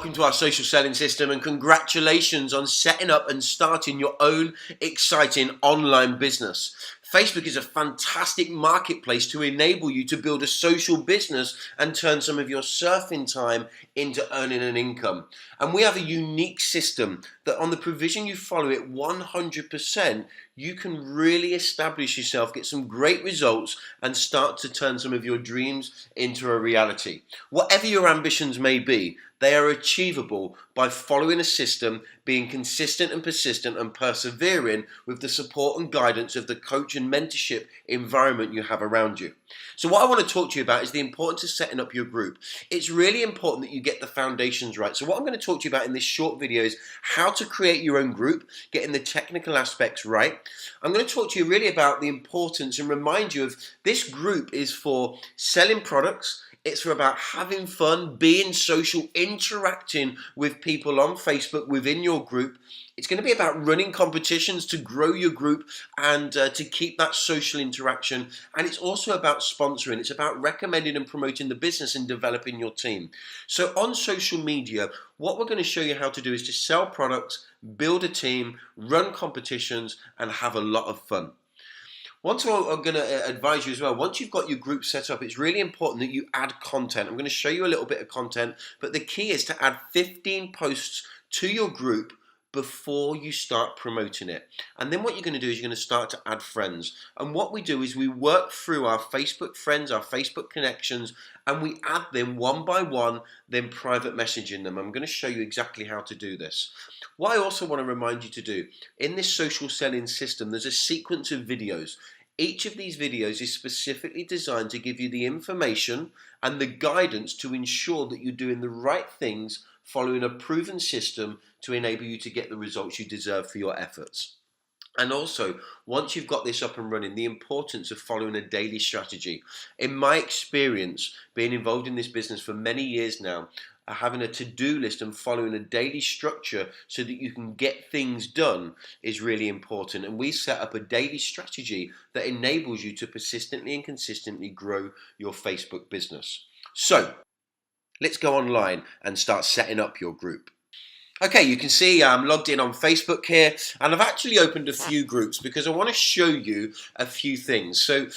welcome to our social selling system, and congratulations on setting up and starting your own exciting online business. Facebook is a fantastic marketplace to enable you to build a social business and turn some of your surfing time into earning an income. And we have a unique system that on the provision you follow it 100%, you can really establish yourself, get some great results, and start to turn some of your dreams into a reality. Whatever your ambitions may be, they are achievable by following a system, being consistent and persistent, and persevering with the support and guidance of the coach and mentorship environment you have around you. So what I want to talk to you about is the importance of setting up your group. It's really important that you get the foundations right. So what I'm going to talk to you about in this short video is how to create your own group, getting the technical aspects right. I'm going to talk to you really about the importance and remind you of this group is for selling products. It's about having fun, being social, interacting with people on Facebook within your group. It's going to be about running competitions to grow your group and to keep that social interaction. And it's also about sponsoring. It's about recommending and promoting the business and developing your team. So on social media, what we're going to show you how to do is to sell products, build a team, run competitions, and have a lot of fun. Once I'm going to advise you as well, once you've got your group set up, it's really important that you add content. I'm going to show you a little bit of content, but the key is to add 15 posts to your group before you start promoting it. And then what you're going to do is you're going to start to add friends. And what we do is we work through our Facebook friends, our Facebook connections, and we add them one by one, then private messaging them. I'm going to show you exactly how to do this. What I also want to remind you to do, in this social selling system, there's a sequence of videos. Each of these videos is specifically designed to give you the information and the guidance to ensure that you're doing the right things, following a proven system to enable you to get the results you deserve for your efforts. And also, once you've got this up and running, the importance of following a daily strategy. In my experience, being involved in this business for many years now, having a to-do list and following a daily structure so that you can get things done is really important. And we set up a daily strategy that enables you to persistently and consistently grow your Facebook business. So let's go online and start setting up your group. Okay, you can see I'm logged in on Facebook here, and I've actually opened a few groups because I want to show you a few things. So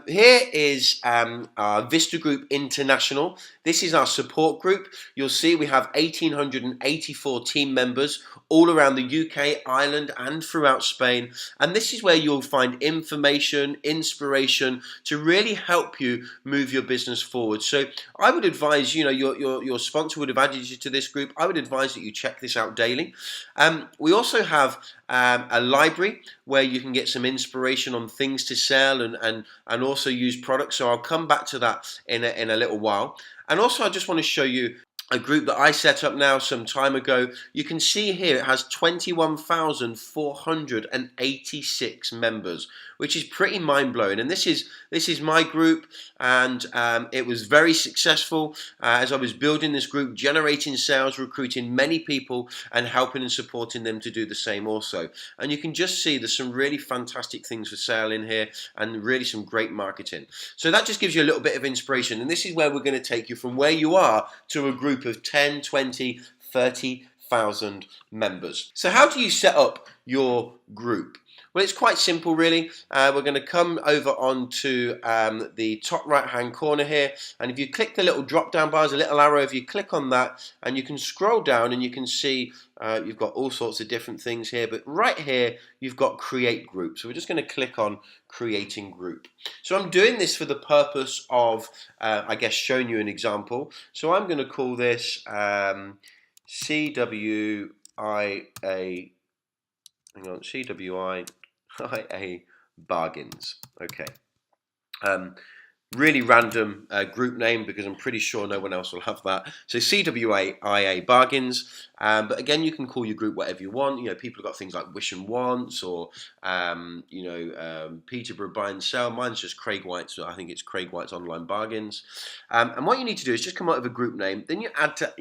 here is our Vista Group International. This is our support group. You'll see we have 1,884 team members all around the UK, Ireland, and throughout Spain. And this is where you'll find information, inspiration to really help you move your business forward. So I would advise, your sponsor would have added you to this group. I would advise that you check this out daily. We also have a library where you can get some inspiration on things to sell and also use products. So I'll come back to that in a little while. And also I just want to show you a group that I set up now some time ago. You can see here it has 21,486 members, which is pretty mind-blowing. And this is my group, and it was very successful as I was building this group, generating sales, recruiting many people, and helping and supporting them to do the same also. And you can just see there's some really fantastic things for sale in here and really some great marketing. So that just gives you a little bit of inspiration. And this is where we're going to take you from where you are to a group of 10, 20, 30,000 members. So how do you set up your group? Well, it's quite simple, really. We're going to come over onto the top right-hand corner here, and if you click the little drop-down bar, there's a little arrow. If you click on that, and you can scroll down, and you can see you've got all sorts of different things here, but right here, you've got Create Group. So we're just going to click on Creating Group. So I'm doing this for the purpose of, I guess, showing you an example. So I'm going to call this CWIA, CWIA Bargains. Okay. Really random group name because I'm pretty sure no one else will have that. So CWIA Bargains. But again, you can call your group whatever you want. People have got things like Wish and Wants or Peterborough Buy and Sell. Mine's just Craig White's. I think it's Craig White's Online Bargains. And what you need to do is just come up with a group name. Then you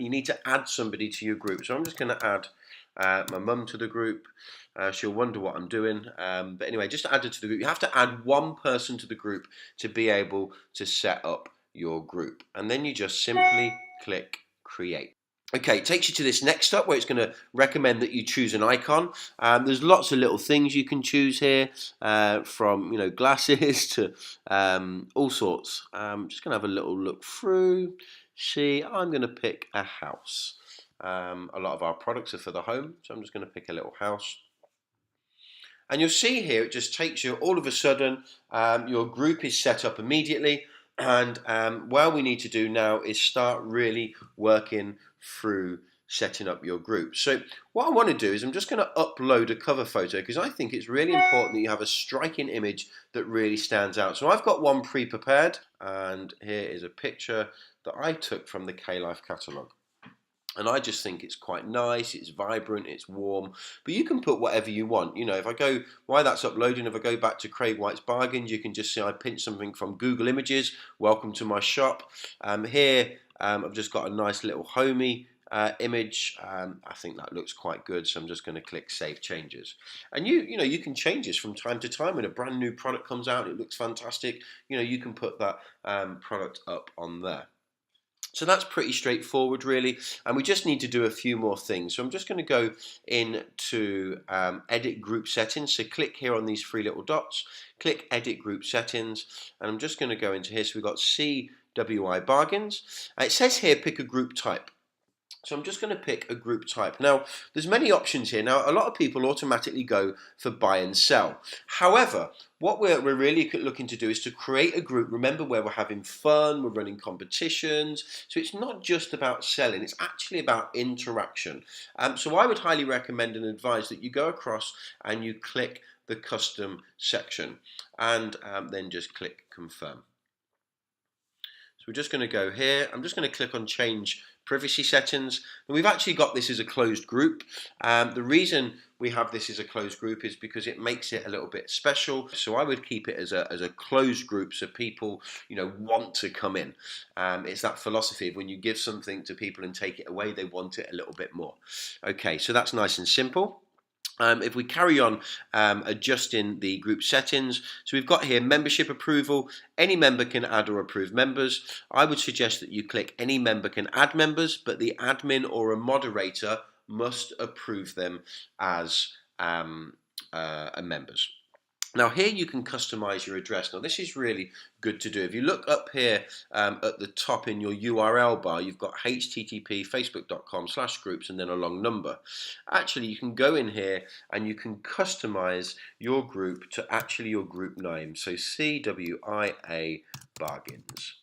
need to add somebody to your group. So I'm just going to add my mum to the group. She'll wonder what I'm doing. But anyway, just to add it to the group, you have to add one person to the group to be able to set up your group. And then you just simply click Create. Okay, it takes you to this next step where it's going to recommend that you choose an icon. There's lots of little things you can choose here, from glasses to all sorts. Just going to have a little look through. See, I'm going to pick a house. A lot of our products are for the home, so I'm just going to pick a little house. And you'll see here, it just takes you all of a sudden, your group is set up immediately. And what we need to do now is start really working through setting up your group. So what I want to do is I'm just going to upload a cover photo because I think it's really important that you have a striking image that really stands out. So I've got one pre-prepared, and here is a picture that I took from the K-Life catalogue. And I just think it's quite nice, it's vibrant, it's warm, but you can put whatever you want. If I go, while that's uploading, if I go back to Craig White's Bargains, you can just see I pinched something from Google Images, welcome to my shop. Here, I've just got a nice little homey image. I think that looks quite good, so I'm just going to click Save Changes. And you can change this from time to time. When a brand new product comes out, it looks fantastic. You can put that product up on there. So that's pretty straightforward, really, and we just need to do a few more things. So I'm just going to go into Edit Group Settings. So click here on these three little dots, click Edit Group Settings, and I'm just going to go into here. So we've got CWI Bargains. It says here pick a group type. So I'm just going to pick a group type. Now, there's many options here. Now, a lot of people automatically go for buy and sell. However, what we're really looking to do is to create a group, remember, where we're having fun, we're running competitions. So it's not just about selling, it's actually about interaction. So I would highly recommend and advise that you go across and you click the custom section and then just click confirm. So we're just going to go here. I'm just going to click on change privacy settings, and we've actually got this as a closed group. The reason we have this as a closed group is because it makes it a little bit special. So I would keep it as a closed group so people want to come in. It's that philosophy of when you give something to people and take it away, they want it a little bit more. Okay, so that's nice and simple. If we carry on adjusting the group settings, so we've got here membership approval. Any member can add or approve members. I would suggest that you click any member can add members, but the admin or a moderator must approve them as members. Now here you can customize your address. Now this is really good to do. If you look up here at the top in your URL bar, you've got http facebook.com/groups and then a long number. Actually, you can go in here and you can customize your group to actually your group name. So CWIA Bargains.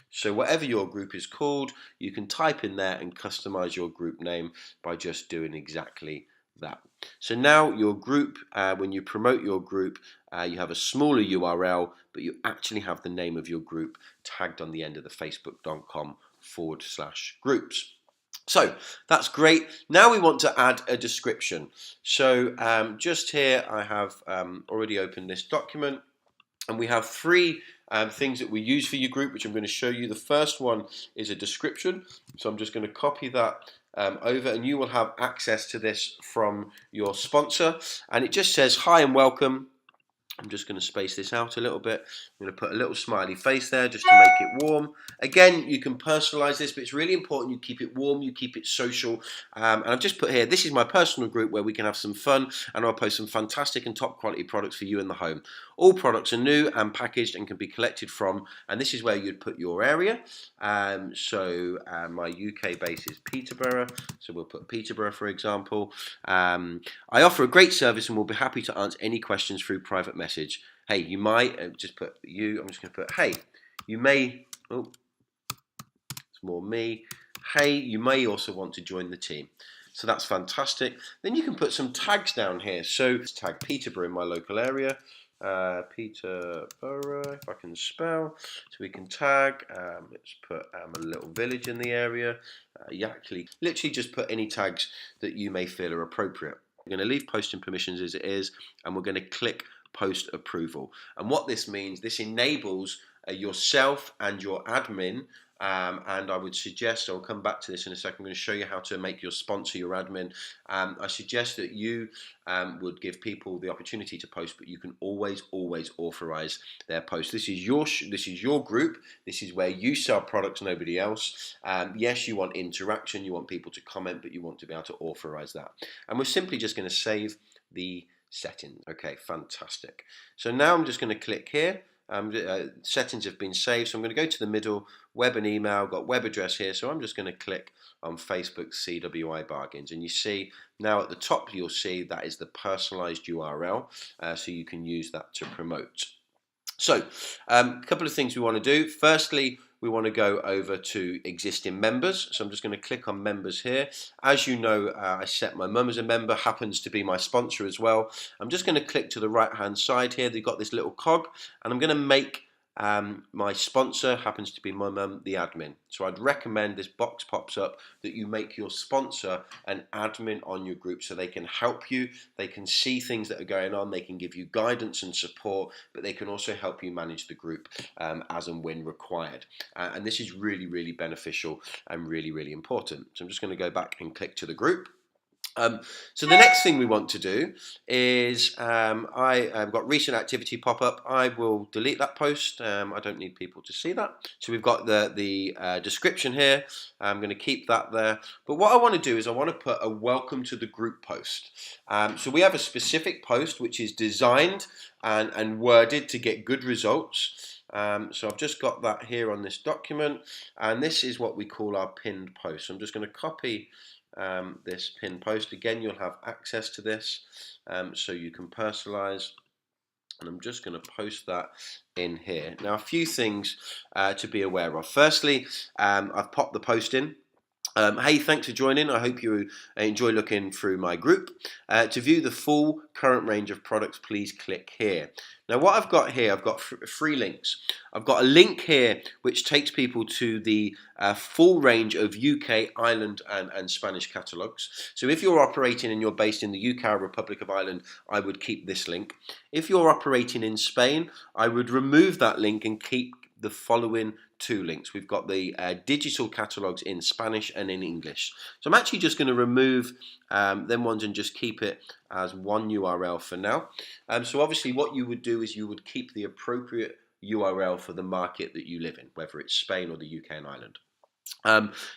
So whatever your group is called, you can type in there and customize your group name by just doing exactly that. So now your group, when you promote your group, you have a smaller URL, but you actually have the name of your group tagged on the end of the facebook.com/groups. So that's great. Now we want to add a description. So just here I have already opened this document, and we have three things that we use for your group, which I'm going to show you. The first one is a description. So I'm just going to copy that over, and you will have access to this from your sponsor. And it just says, hi and welcome. I'm just going to space this out a little bit. I'm going to put a little smiley face there just to make it warm. Again, you can personalize this, but it's really important you keep it warm, you keep it social. And I've just put here, this is my personal group where we can have some fun, and I'll post some fantastic and top quality products for you in the home. All products are new and packaged and can be collected from, and this is where you'd put your area. My UK base is Peterborough, so we'll put Peterborough, for example. I offer a great service and will be happy to answer any questions through private message. Hey, you might, just put you, I'm just going to put, hey, you may, oh, it's more me. Hey, you may also want to join the team. So that's fantastic. Then you can put some tags down here. So let's tag Peterborough in my local area. Peterborough, if I can spell. So we can tag, let's put a little village in the area. You actually literally just put any tags that you may feel are appropriate. We're going to leave posting permissions as it is, and we're going to click post approval. And what this means, this enables yourself and your admin and I would suggest, I'll come back to this in a second, I'm going to show you how to make your sponsor your admin. I suggest that you would give people the opportunity to post, but you can always authorize their post. This is your group. This is where you sell products, nobody else. Yes, you want interaction, you want people to comment, but you want to be able to authorize that. And we're simply just going to save the settings. Okay, fantastic. So now I'm just going to click here. Settings have been saved, so I'm going to go to the middle, web and email, got web address here, so I'm just going to click on Facebook CWI bargains, and you see now at the top you'll see that is the personalized URL, so you can use that to promote. So a couple of things we want to do. Firstly, we want to go over to existing members. So I'm just going to click on members here. As you know, I set my mum as a member, happens to be my sponsor as well. I'm just going to click to the right hand side here. They've got this little cog, and I'm going to make my sponsor, happens to be my mum, the admin. So I'd recommend, this box pops up, that you make your sponsor an admin on your group so they can help you, they can see things that are going on, they can give you guidance and support, but they can also help you manage the group as and when required. And this is really beneficial and really important. So I'm just going to go back and click to the group. So the next thing we want to do is I've got recent activity pop up. I will delete that post. I don't need people to see that. So we've got the description here. I'm going to keep that there. But what I want to do is I want to put a welcome to the group post. So we have a specific post which is designed and worded to get good results. So I've just got that here on this document, and this is what we call our pinned post. So I'm just going to copy this pinned post. Again, you'll have access to this, so you can personalize, and I'm just going to post that in here. Now, a few things to be aware of. Firstly, I've popped the post in. Hey, thanks for joining. I hope you enjoy looking through my group. To view the full current range of products, please click here. Now, what I've got here, I've got three links. I've got a link here which takes people to the full range of UK, Ireland and Spanish catalogues. So if you're operating and you're based in the UK or Republic of Ireland, I would keep this link. If you're operating in Spain, I would remove that link and keep the following two links. We've got the digital catalogues in Spanish and in English. So I'm actually just going to remove them ones and just keep it as one URL for now. So obviously what you would do is you would keep the appropriate URL for the market that you live in, whether it's Spain or the UK and Ireland.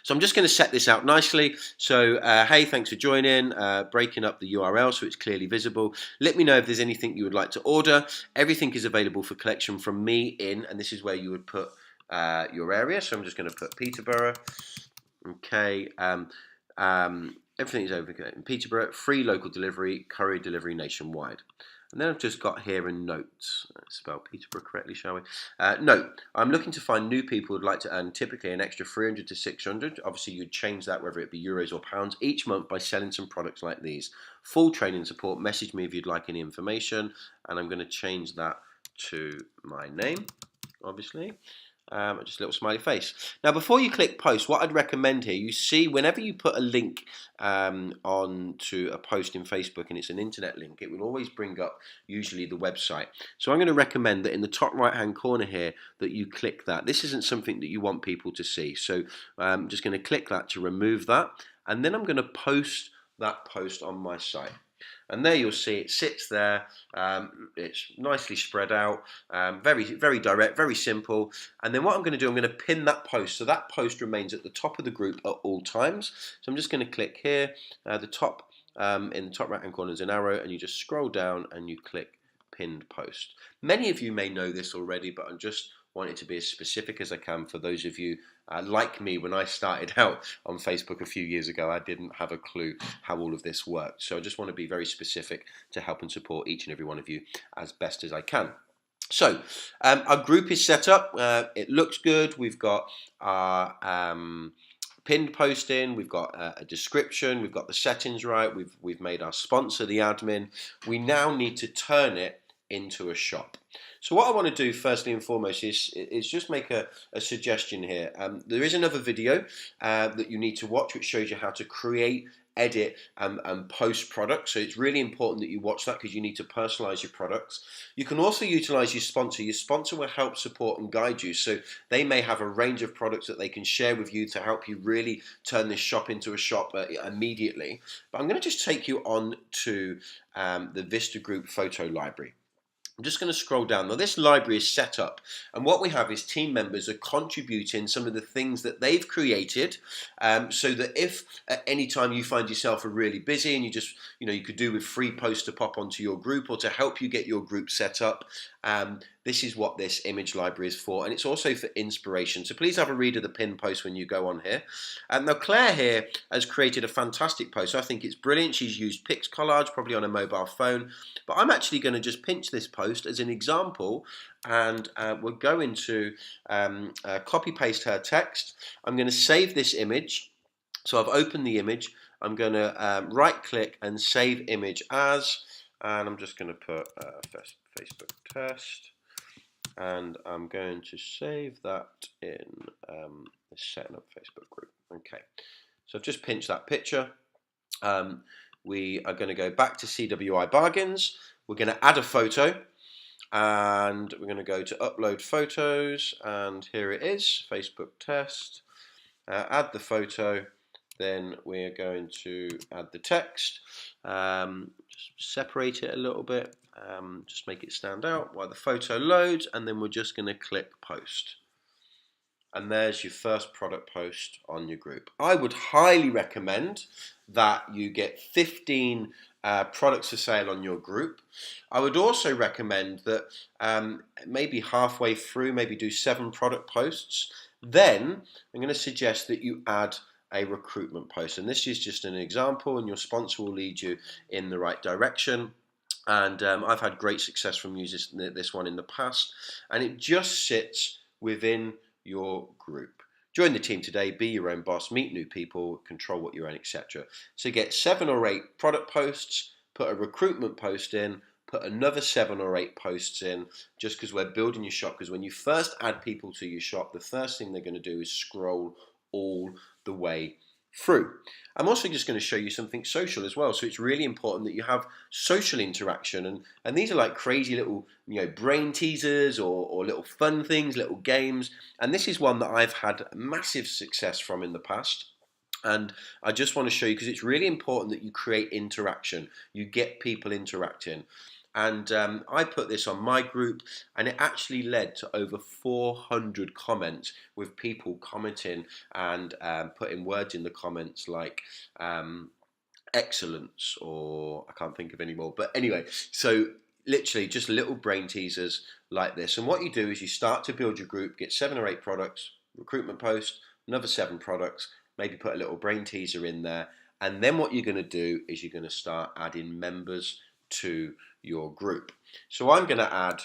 So I'm just going to set this out nicely. So hey, thanks for joining, breaking up the URL so it's clearly visible. Let me know if there's anything you would like to order. Everything is available for collection from me in, and this is where you would put your area. So I'm just going to put Peterborough. Okay. Everything is over in Peterborough. Free local delivery, courier delivery nationwide. And then I've just got here a note. Let's spell Peterborough correctly, shall we? Note, I'm looking to find new people who'd like to earn typically an extra 300 to 600. Obviously, you'd change that, whether it be euros or pounds, each month by selling some products like these. Full training support. Message me if you'd like any information. And I'm going to change that to my name, obviously. Just a little smiley face. Now, before you click post, what I'd recommend here, you see whenever you put a link onto a post in Facebook and it's an internet link, it will always bring up usually the website. So I'm going to recommend that in the top right hand corner here that you click that. This isn't something that you want people to see. So I'm just going to click that to remove that. And then I'm going to post that post on my site. And there you'll see it sits there, it's nicely spread out, very direct, very simple. And then what I'm going to do, I'm going to pin that post, so that post remains at the top of the group at all times. So I'm just going to click here, the top, in the top right hand corner is an arrow, and you just scroll down and you click pinned post. Many of you may know this already, but I just want it to be as specific as I can for those of you like me. When I started out on Facebook a few years ago, I didn't have a clue how all of this worked. So I just want to be very specific to help and support each and every one of you as best as I can. So our group is set up. It looks good. We've got our pinned post in, we've got a description, we've got the settings right, we've made our sponsor the admin. We now need to turn it into a shop. So what I want to do firstly and foremost is just make a suggestion here. There is another video that you need to watch which shows you how to create edit and post products. So it's really important that you watch that because you need to personalize your products. You can also utilize your sponsor. Your sponsor will help support and guide you. So they may have a range of products that they can share with you to help you really turn this shop into a shop immediately. But I'm going to just take you on to the Vista Group photo library. I'm just going to scroll down. Now this library is set up, and what we have is team members are contributing some of the things that they've created, so that if at any time you find yourself really busy and you just, you could do with free posts to pop onto your group or to help you get your group set up, this is what this image library is for, and it's also for inspiration. So please have a read of the pin post when you go on here. Now Claire here has created a fantastic post. I think it's brilliant. She's used Pix Collage, probably on a mobile phone, but I'm actually going to just pinch this post as an example, and we're going to copy paste her text. I'm going to save this image. So I've opened the image. I'm going to right click and save image as, and I'm just going to put Facebook test, and I'm going to save that in the setting up Facebook group. Okay, so I've just pinched that picture. We are going to go back to CWI bargains. We're going to add a photo, and we're going to go to upload photos, and here it is, Facebook test. Add the photo, then we're going to add the text, just separate it a little bit, just make it stand out while the photo loads, and then we're just going to click post. And there's your first product post on your group. I would highly recommend that you get 15 products for sale on your group. I would also recommend that maybe halfway through, maybe do 7 product posts. Then I'm going to suggest that you add a recruitment post. And this is just an example, and your sponsor will lead you in the right direction. And I've had great success from using this one in the past. And it just sits within your group. Join the team today, be your own boss, meet new people, control what you own, etc. So get 7 or 8 product posts, put a recruitment post in, put another 7 or 8 posts in, just because we're building your shop. Because when you first add people to your shop, the first thing they're going to do is scroll all the way through. I'm also just going to show you something social as well. So it's really important that you have social interaction, and these are like crazy little brain teasers or little fun things, little games. And this is one that I've had massive success from in the past. And I just want to show you because it's really important that you create interaction. You get people interacting. And I put this on my group, and it actually led to over 400 comments with people commenting and putting words in the comments like excellence, or I can't think of any more. But anyway, so literally just little brain teasers like this. And what you do is you start to build your group, get 7 or 8 products, recruitment post, another 7 products, maybe put a little brain teaser in there. And then what you're going to do is you're going to start adding members to your group. So I'm going to add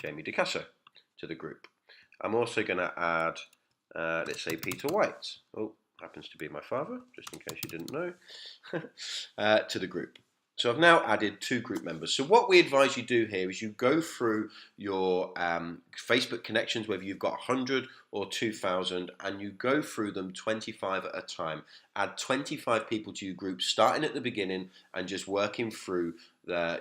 Jamie DeCasso to the group. I'm also going to add, let's say, Peter White. Oh, happens to be my father, just in case you didn't know, to the group. So I've now added 2 group members. So what we advise you do here is you go through your Facebook connections, whether you've got 100 or 2,000, and you go through them 25 at a time. Add 25 people to your group, starting at the beginning and just working through I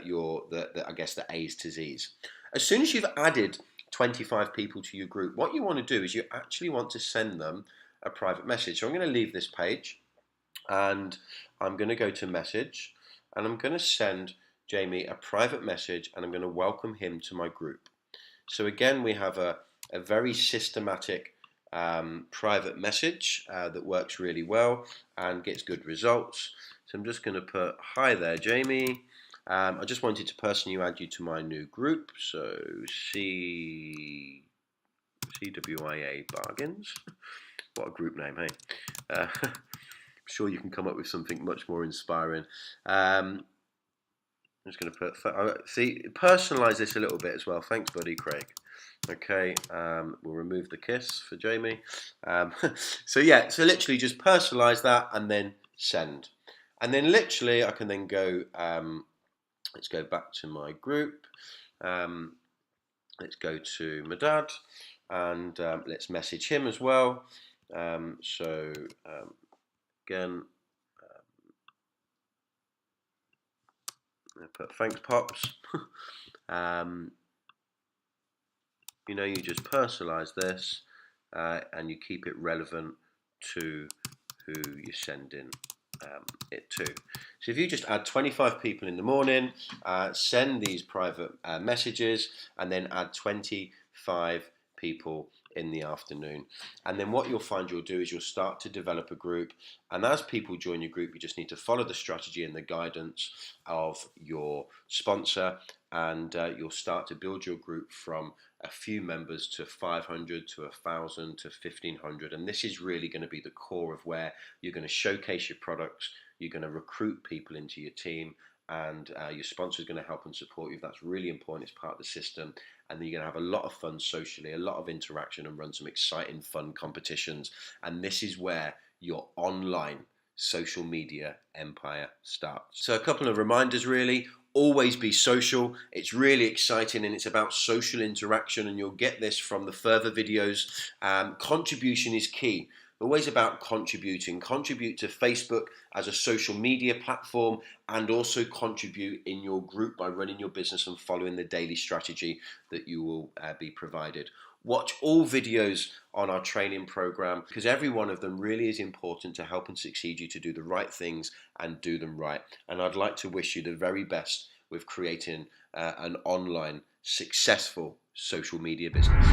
guess the A's to Z's. As soon as you've added 25 people to your group, what you want to do is you actually want to send them a private message. So I'm going to leave this page, and I'm going to go to message. And I'm going to send Jamie a private message, and I'm going to welcome him to my group. So again, we have a very systematic private message that works really well and gets good results. So I'm just going to put, hi there, Jamie. I just wanted to personally add you to my new group. So CWIA Bargains. What a group name, hey? Sure you can come up with something much more inspiring. I'm just going to put, personalize this a little bit as well. Thanks, buddy, Craig. Okay, we'll remove the kiss for Jamie. So literally just personalize that and then send. And then literally I can then go, let's go back to my group. Let's go to my dad, and let's message him as well. Again, I put thanks, Pops. You know, you just personalize this and you keep it relevant to who you're sending it to. So if you just add 25 people in the morning, send these private messages, and then add 25 people in the afternoon. And then what you'll find you'll do is you'll start to develop a group. And as people join your group, you just need to follow the strategy and the guidance of your sponsor, and you'll start to build your group from a few members to 500 to 1,000 to 1,500. And this is really going to be the core of where you're going to showcase your products, you're going to recruit people into your team, and your sponsor is going to help and support you. That's really important. It's part of the system. And then you're going to have a lot of fun socially, a lot of interaction, and run some exciting, fun competitions. And this is where your online social media empire starts. So a couple of reminders really. Always be social. It's really exciting, and it's about social interaction, and you'll get this from the further videos. Contribution is key. Always about contributing. Contribute to Facebook as a social media platform, and also contribute in your group by running your business and following the daily strategy that you will be provided. Watch all videos on our training program, because every one of them really is important to help and succeed you to do the right things and do them right. And I'd like to wish you the very best with creating an online successful social media business.